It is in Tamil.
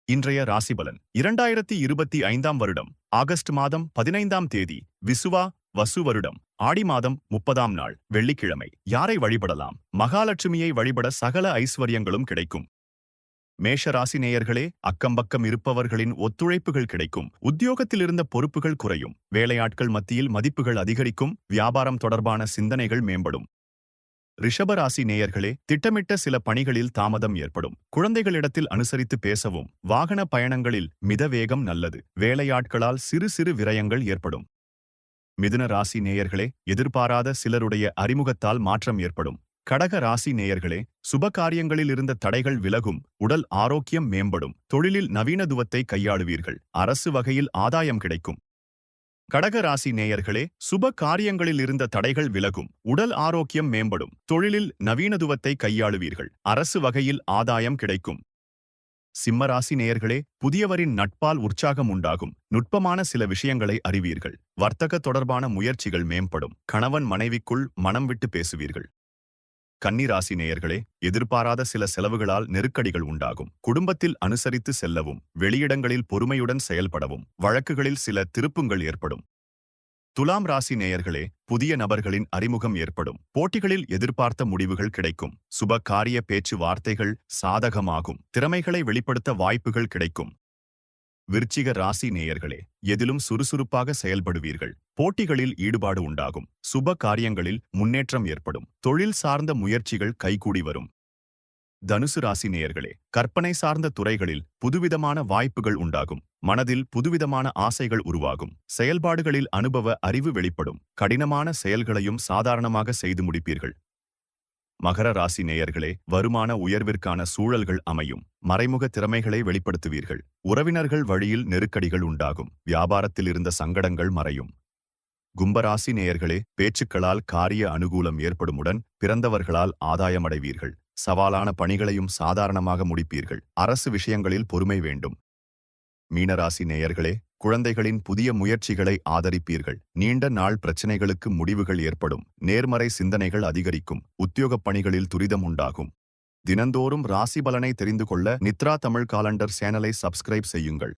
இன்றைய ராசிபலன் 2025ஆம் வருடம் ஆகஸ்ட் மாதம் 15ஆம் தேதி விசுவா வசு வருடம் ஆடி மாதம் 30ஆம் நாள் வெள்ளிக்கிழமை. யாரை வழிபடலாம்? மகாலட்சுமியை வழிபட சகல ஐஸ்வர்யங்களும் கிடைக்கும். மேஷ ராசி நேயர்களே, அக்கம்பக்கம் இருப்பவர்களின் ஒத்துழைப்புகள் கிடைக்கும். உத்தியோகத்தில் இருந்த பொறுப்புகள் குறையும். வேலையாட்கள் மத்தியில் மதிப்புகள் அதிகரிக்கும். வியாபாரம் தொடர்பான சிந்தனைகள் மேம்படும். ரிஷபராசி நேயர்களே, திட்டமிட்ட சில பணிகளில் தாமதம் ஏற்படும். குழந்தைகளிடத்தில் அனுசரித்து பேசவும். வாகன பயணங்களில் மிதவேகம் நல்லது. வேலையாட்களால் சிறு சிறு விரயங்கள் ஏற்படும். மிதுன ராசி நேயர்களே, எதிர்பாராத சிலருடைய அறிமுகத்தால் மாற்றம் ஏற்படும். கடக ராசி நேயர்களே, சுப காரியங்களில் இருந்த தடைகள் விலகும். உடல் ஆரோக்கியம் மேம்படும். தொழிலில் நவீனத்துவத்தை கையாளுவீர்கள். அரசு வகையில் ஆதாயம் கிடைக்கும். கடக ராசி நேயர்களே, சுப காரியங்களில் இருந்த தடைகள் விலகும். உடல் ஆரோக்கியம் மேம்படும். தொழிலில் நவீனத்துவத்தை கையாளுவீர்கள். அரசு வகையில் ஆதாயம் கிடைக்கும். சிம்மராசி நேயர்களே, புதியவரின் நட்பால் உற்சாகம் உண்டாகும். நுட்பமான சில விஷயங்களை அறிவீர்கள். வர்த்தக தொடர்பான முயற்சிகள் மேம்படும். கணவன் மனைவிக்குள் மனம் விட்டு பேசுவீர்கள். கன்னிராசி நேயர்களே, எதிர்பாராத சில செலவுகளால் நெருக்கடிகள் உண்டாகும். குடும்பத்தில் அனுசரித்து செல்லவும். வெளியிடங்களில் பொறுமையுடன் செயல்படவும். வழக்குகளில் சில திருப்புங்கள் ஏற்படும். துலாம் ராசி நேயர்களே, புதிய நபர்களின் அறிமுகம் ஏற்படும். போட்டிகளில் எதிர்பார்த்த முடிவுகள் கிடைக்கும். சுப காரிய பேச்சு வார்த்தைகள் சாதகமாகும். திறமைகளை வெளிப்படுத்த வாய்ப்புகள் கிடைக்கும். விருச்சிக ராசி நேயர்களே, எதிலும் சுறுசுறுப்பாக செயல்படுவீர்கள். போட்டிகளில் ஈடுபாடு உண்டாகும். சுப காரியங்களில் முன்னேற்றம் ஏற்படும். தொழில் சார்ந்த முயற்சிகள் கைகூடி வரும். தனுசு ராசி நேயர்களே, கற்பனை சார்ந்த துறைகளில் புதுவிதமான வாய்ப்புகள் உண்டாகும். மனதில் புதுவிதமான ஆசைகள் உருவாகும். செயல்பாடுகளில் அனுபவ அறிவு வெளிப்படும். கடினமான செயல்களையும் சாதாரணமாக செய்து முடிப்பீர்கள். மகர ராசி நேயர்களே, வருமான உயர்விற்கான சூழல்கள் அமையும். மறைமுக திறமைகளை வெளிப்படுத்துவீர்கள். உறவினர்கள் வழியில் நெருக்கடிகள் உண்டாகும். வியாபாரத்தில் இருந்த சங்கடங்கள் மறையும். கும்பராசி நேயர்களே, பேச்சுக்களால் காரிய அனுகூலம் ஏற்படுமுடன் பிறந்தவர்களால் ஆதாயமடைவீர்கள். சவாலான பணிகளையும் சாதாரணமாக முடிப்பீர்கள். அரசு விஷயங்களில் பொறுமை வேண்டும். மீனராசி நேயர்களே, குழந்தைகளின் புதிய முயற்சிகளை ஆதரிப்பீர்கள். நீண்ட நாள் பிரச்சினைகளுக்கு முடிவுகள் ஏற்படும். நேர்மறை சிந்தனைகள் அதிகரிக்கும். உத்தியோகப் பணிகளில் துரிதம் உண்டாகும். தினந்தோறும் ராசி பலனை தெரிந்து கொள்ள நித்ரா தமிழ் காலண்டர் சேனலை சப்ஸ்கிரைப் செய்யுங்கள்.